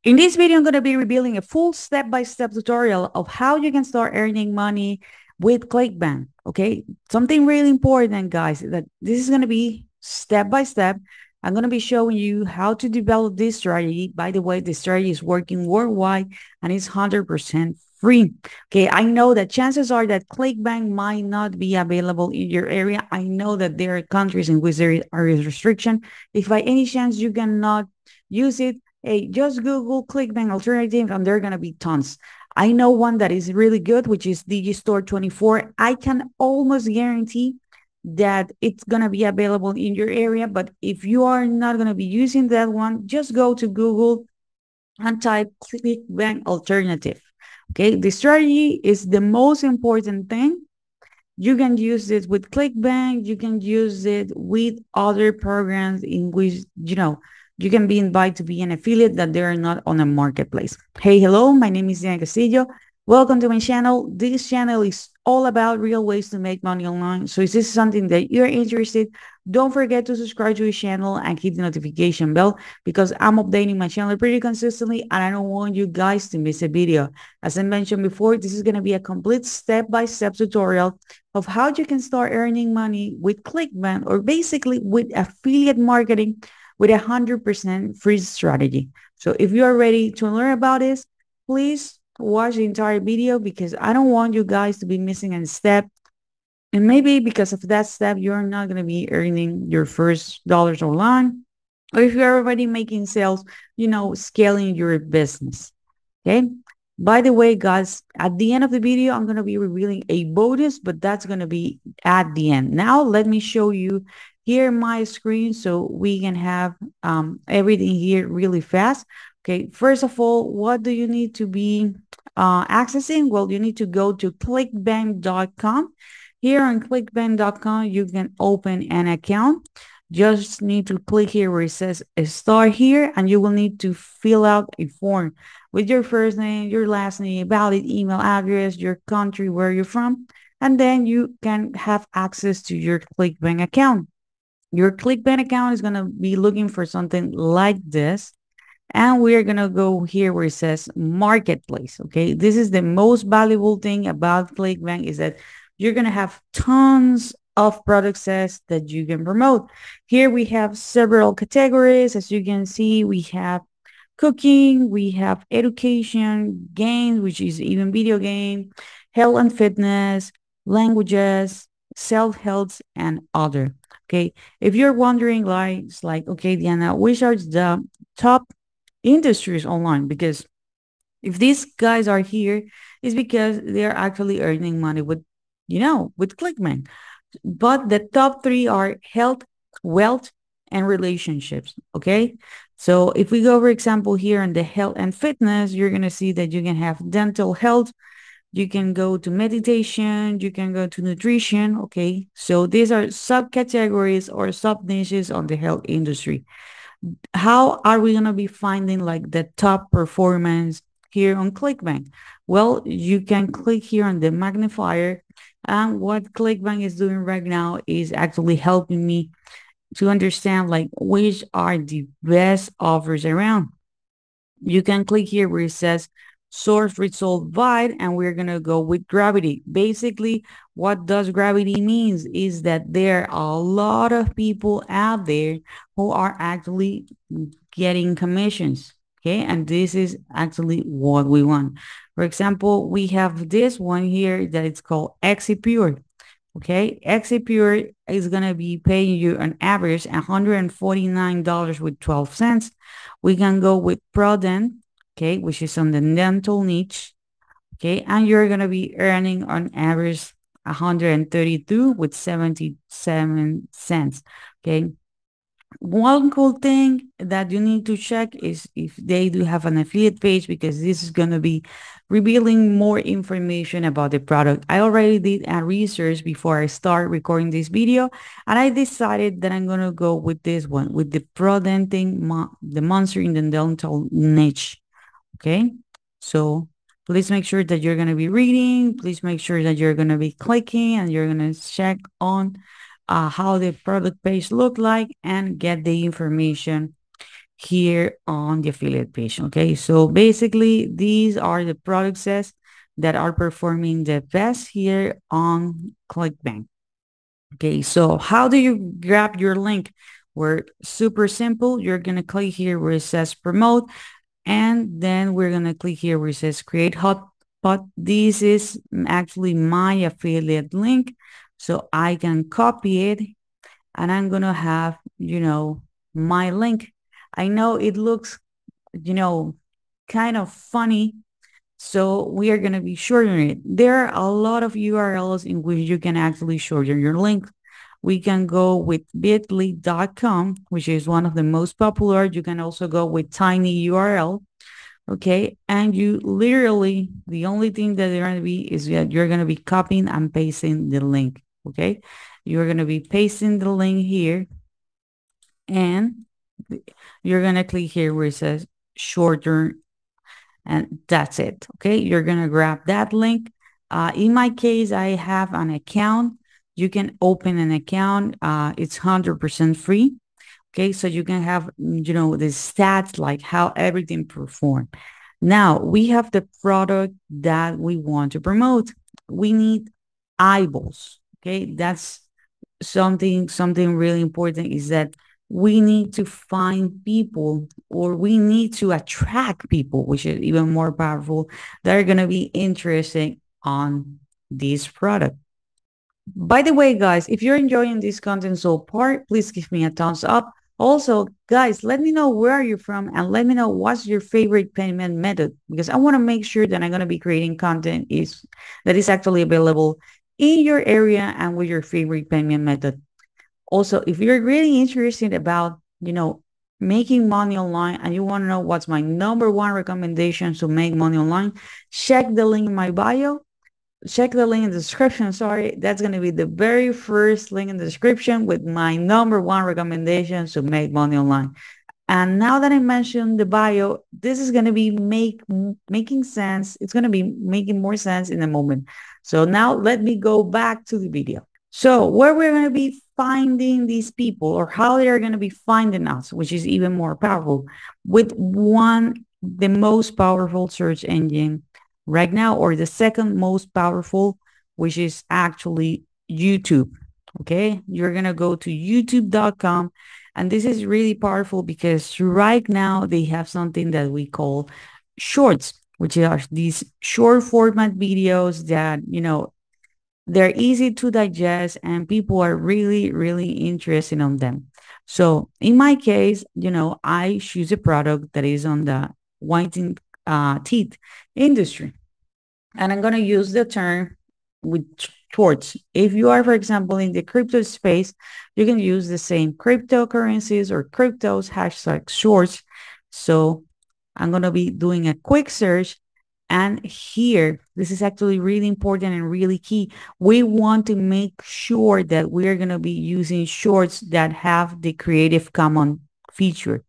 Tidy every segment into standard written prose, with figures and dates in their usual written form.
In this video, I'm going to be revealing a full step-by-step tutorial of how you can start earning money with Clickbank. Okay, something really important, guys, that this is going to be step-by-step. I'm going to be showing you how to develop this strategy. By the way, the strategy is working worldwide and it's 100% free. Okay, I know that chances are that Clickbank might not be available in your area. I know that there are countries in which there are restrictions. If by any chance you cannot use it, hey, just Google Clickbank alternative and there are going to be tons. I know one that is really good, which is Digistore 24. I can almost guarantee that it's going to be available in your area. But if you are not going to be using that one, just go to Google and type Clickbank alternative. Okay, the strategy is the most important thing. You can use it with Clickbank. You can use it with other programs in which, you can be invited to be an affiliate that they are not on a marketplace. Hey, hello, my name is Castillo. Welcome to my channel. This channel is all about real ways to make money online. So if this is something that you're interested, don't forget to subscribe to the channel and hit the notification bell because I'm updating my channel pretty consistently and I don't want you guys to miss a video. As I mentioned before, this is going to be a complete step-by-step tutorial of how you can start earning money with Clickbank or basically with affiliate marketing with 100% free strategy. So if you are ready to learn about this, please watch the entire video because I don't want you guys to be missing a step. And maybe because of that step, you're not going to be earning your first dollars online. Or if you're already making sales, scaling your business. Okay. By the way, guys, at the end of the video, I'm going to be revealing a bonus, but that's going to be at the end. Now, let me show you here my screen so we can have everything here really fast. Okay, first of all, what do you need to be accessing? Well, you need to go to clickbank.com. Here on clickbank.com, you can open an account. Just need to click here where it says start here, and you will need to fill out a form with your first name, your last name, valid email address, your country where you're from, and then you can have access to your Clickbank account. Your Clickbank account is going to be looking for something like this. And we're going to go here where it says marketplace. Okay. This is the most valuable thing about Clickbank is that you're going to have tons of product sets that you can promote. Here we have several categories. As you can see, we have cooking, we have education, games, which is even video game, health and fitness, languages, self-help, and other. Okay. If you're wondering, it's like, okay, Diana, which are the top industries online? Because if these guys are here, it's because they're actually earning money with Clickbank. But the top three are health, wealth, and relationships. Okay. So if we go, for example, here in the health and fitness, you're going to see that you can have dental health. You can go to meditation. You can go to nutrition. Okay. So these are subcategories or sub niches on the health industry. How are we going to be finding like the top performance here on Clickbank? Well, you can click here on the magnifier. And what Clickbank is doing right now is actually helping me to understand like which are the best offers around. You can click here where it says source result by, and we're going to go with gravity. Basically, what does gravity means is that there are a lot of people out there who are actually getting commissions. Okay. And this is actually what we want. For example, we have this one here that it's called Exipure. Okay, Exipure is going to be paying you an average $149 with 12 cents. We can go with Prodent, okay, which is on the dental niche. Okay, and you're going to be earning on average 132 with 77 cents. Okay, one cool thing that you need to check is if they do have an affiliate page, because this is going to be revealing more information about the product. I already did a research before I start recording this video, and I decided that I'm going to go with this one, with the Prodenting, the monster in the dental niche. Okay, so please make sure that you're going to be reading. Please make sure that you're going to be clicking and you're going to check on how the product page look like and get the information here on the affiliate page. Okay, so basically these are the product sets that are performing the best here on Clickbank. Okay, so how do you grab your link? We're super simple. You're gonna click here where it says promote, and then we're gonna click here where it says create hotspot. This is actually my affiliate link, so I can copy it, and I'm gonna have, my link. I know it looks, kind of funny, so we are going to be shortening it. There are a lot of URLs in which you can actually shorten your link. We can go with bit.ly.com, which is one of the most popular. You can also go with tiny URL. Okay. And you literally, the only thing that they're going to be is that you're going to be copying and pasting the link. Okay. You're going to be pasting the link here, and you're going to click here where it says shorten, and that's it. Okay, you're gonna grab that link. In my case, I have an account. You can open an account. It's 100% free. Okay, so you can have, the stats, like how everything performed. Now we have the product that we want to promote. We need eyeballs. Okay, that's something really important, is that we need to find people, or we need to attract people, which is even more powerful, that are going to be interested on this product. By the way, guys, if you're enjoying this content so far, please give me a thumbs up. Also, guys, let me know where are you from, and let me know what's your favorite payment method, because I want to make sure that I'm going to be creating content that is actually available in your area and with your favorite payment method. Also, if you're really interested about, making money online, and you want to know what's my number one recommendation to make money online, check the link in my bio. Check the link in the description. Sorry, that's going to be the very first link in the description with my number one recommendation to make money online. And now that I mentioned the bio, this is going to be making sense. It's going to be making more sense in a moment. So now let me go back to the video. So where we're going to be finding these people, or how they're going to be finding us, which is even more powerful, with the most powerful search engine right now, or the second most powerful, which is actually YouTube. Okay, you're going to go to youtube.com, and this is really powerful because right now they have something that we call shorts, which are these short format videos that, they're easy to digest, and people are really, really interested in them. So in my case, I choose a product that is on the whitening teeth industry. And I'm going to use the term with shorts. If you are, for example, in the crypto space, you can use the same cryptocurrencies or cryptos hashtag shorts. So I'm going to be doing a quick search. And here, this is actually really important and really key. We want to make sure that we are going to be using shorts that have the Creative Commons feature.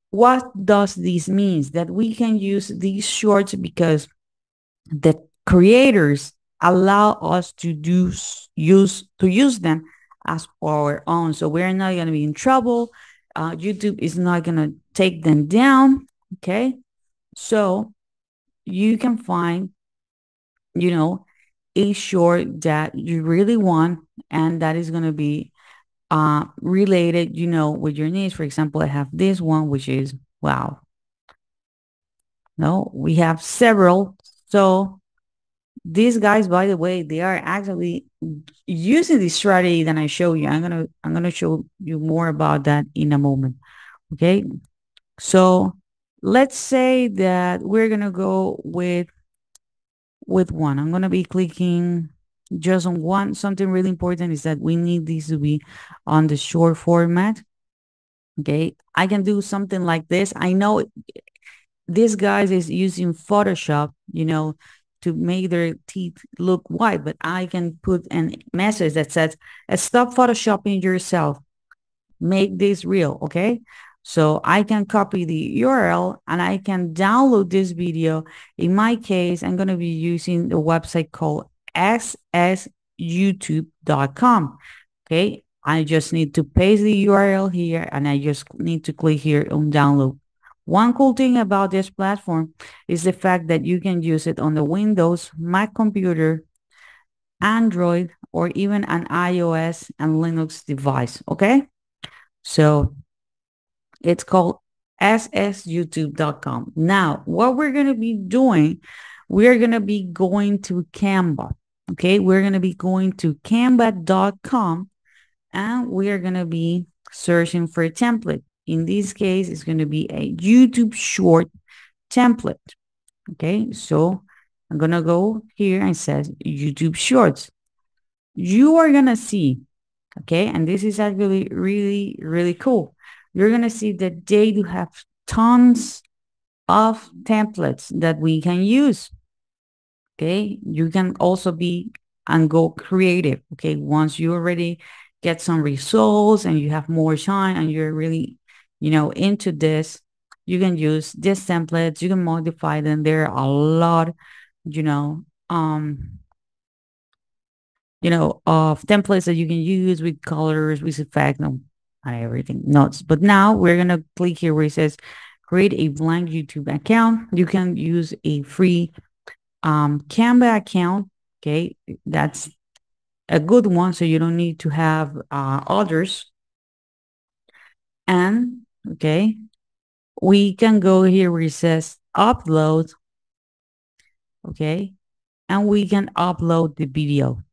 What does this mean? That we can use these shorts because the creators allow us to use them as our own. So we're not going to be in trouble. YouTube is not going to take them down. Okay. So you can find, a short that you really want, and that is going to be related, with your needs. For example, I have this one, which is, wow. No, we have several. So these guys, by the way, they are actually using the strategy that I show you. I'm gonna show you more about that in a moment. Okay. So let's say that we're gonna go with one. I'm gonna be clicking just on one. Something really important is that we need this to be on the short format. Okay. I can do something like this. I know this guy is using Photoshop, to make their teeth look white, but I can put a message that says, stop photoshopping yourself. Make this real, okay? So I can copy the URL and I can download this video. In my case, I'm going to be using the website called ssyoutube.com. Okay. I just need to paste the URL here and I just need to click here on download. One cool thing about this platform is the fact that you can use it on the Windows, Mac computer, Android, or even an iOS and Linux device. Okay. So it's called ssyoutube.com. Now, what we're going to be doing, we're going to be going to Canva. Okay. We're going to be going to canva.com and we are going to be searching for a template. In this case, it's going to be a YouTube short template. Okay. So I'm going to go here and it says YouTube shorts. You are going to see, okay, and this is actually really, really cool. You're going to see that they do have tons of templates that we can use. Okay. You can also be and go creative. Okay. Once you already get some results and you have more time and you're really, into this, you can use these templates. You can modify them. There are a lot, you know, um, of templates that you can use with colors, with effect, and everything. Notes. But now we're going to click here where it says create a blank YouTube account. You can use a free Canva account. Okay. That's a good one. So you don't need to have others. And okay, we can go here where it says upload. Okay. And we can upload the video.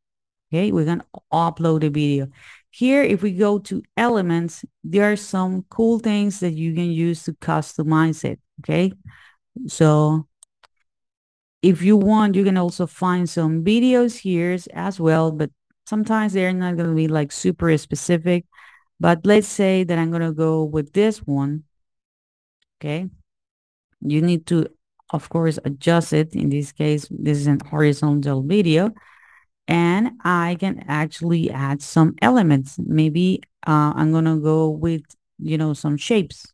Okay, we can upload a video. Here, if we go to elements, there are some cool things that you can use to customize it. Okay, so if you want, you can also find some videos here as well, but sometimes they're not going to be like super specific. But let's say that I'm going to go with this one. Okay, you need to, of course, adjust it. In this case, this is an horizontal video. And I can actually add some elements. Maybe I'm going to go with, some shapes.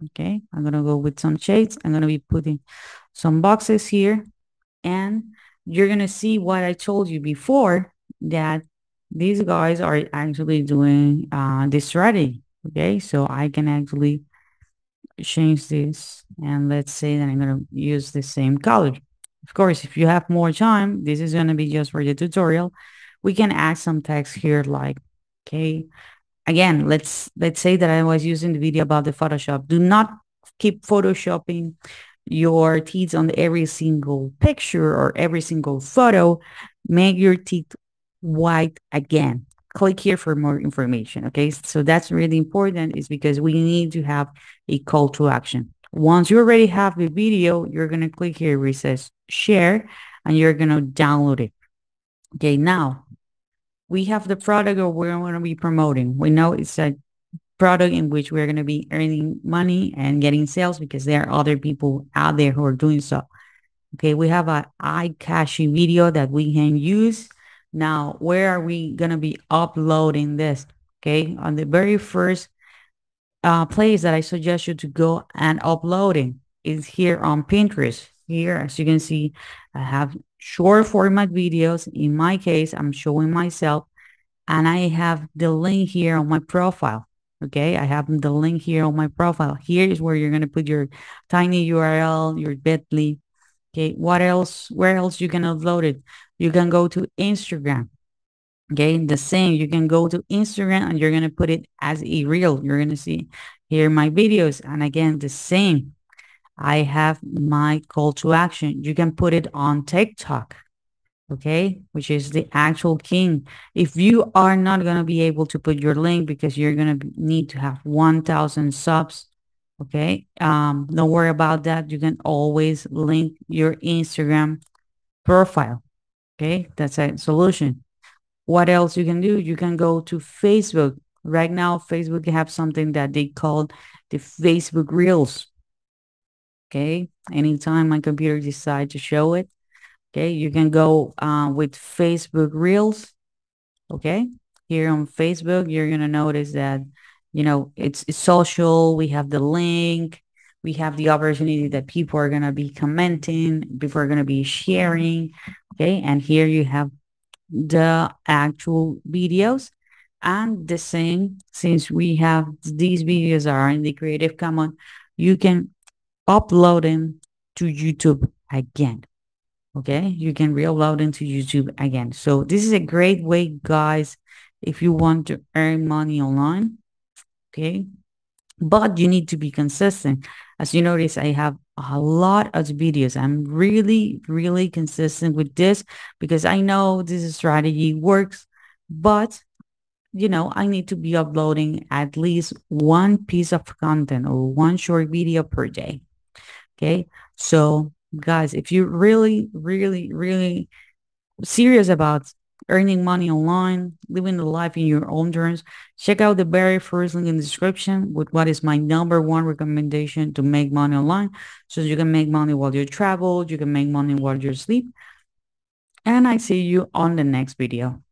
Okay, I'm going to go with some shapes. I'm going to be putting some boxes here. And you're going to see what I told you before, that these guys are actually doing this strategy. Okay, so I can actually change this. And let's say that I'm going to use the same color. Of course, if you have more time, this is going to be just for the tutorial. We can add some text here like, okay, again, let's say that I was using the video about the Photoshop. Do not keep Photoshopping your teeth on every single picture or every single photo. Make your teeth white again. Click here for more information. Okay, so that's really important, is because we need to have a call to action. Once you already have the video, you're going to click here where it says share and you're going to download it. Okay, now we have the product that we're going to be promoting. We know it's a product in which we're going to be earning money and getting sales because there are other people out there who are doing so. Okay, we have an eye-catchy video that we can use. Now, where are we going to be uploading this? Okay, on the very first place that I suggest you to go and uploading is here on Pinterest. Here, as you can see, I have short format videos. In my case, I'm showing myself and I have the link here on my profile. Okay, I have the link here on my profile. Here is where you're going to put your tiny URL, your bit.ly. Okay, what else? Where else you can upload it? You can go to Instagram. Okay, the same. You can go to Instagram and you're going to put it as a reel. You're going to see here my videos. And again, the same. I have my call to action. You can put it on TikTok. Okay, which is the actual king. If you are not going to be able to put your link because you're going to need to have 1,000 subs. Okay, don't worry about that. You can always link your Instagram profile. Okay, that's a solution. What else you can do? You can go to Facebook. Right now, Facebook have something that they call the Facebook Reels. Okay, anytime my computer decides to show it, okay, you can go with Facebook Reels. Okay, here on Facebook, you're gonna notice that it's social. We have the link. We have the opportunity that people are gonna be commenting. People are gonna be sharing. Okay, and here you have the actual videos. And the same, since we have these videos are in the Creative Commons, you can upload them to YouTube again. Okay, you can re-upload them to YouTube again. So this is a great way, guys, if you want to earn money online. Okay, but you need to be consistent. As you notice, I have a lot of videos. I'm really, really consistent with this because I know this strategy works, but I need to be uploading at least one piece of content or one short video per day. Okay. So, guys, if you're really, really, really serious about earning money online, living the life in your own terms, check out the very first link in the description with what is my number one recommendation to make money online. So you can make money while you travel, you can make money while you sleep. And I see you on the next video.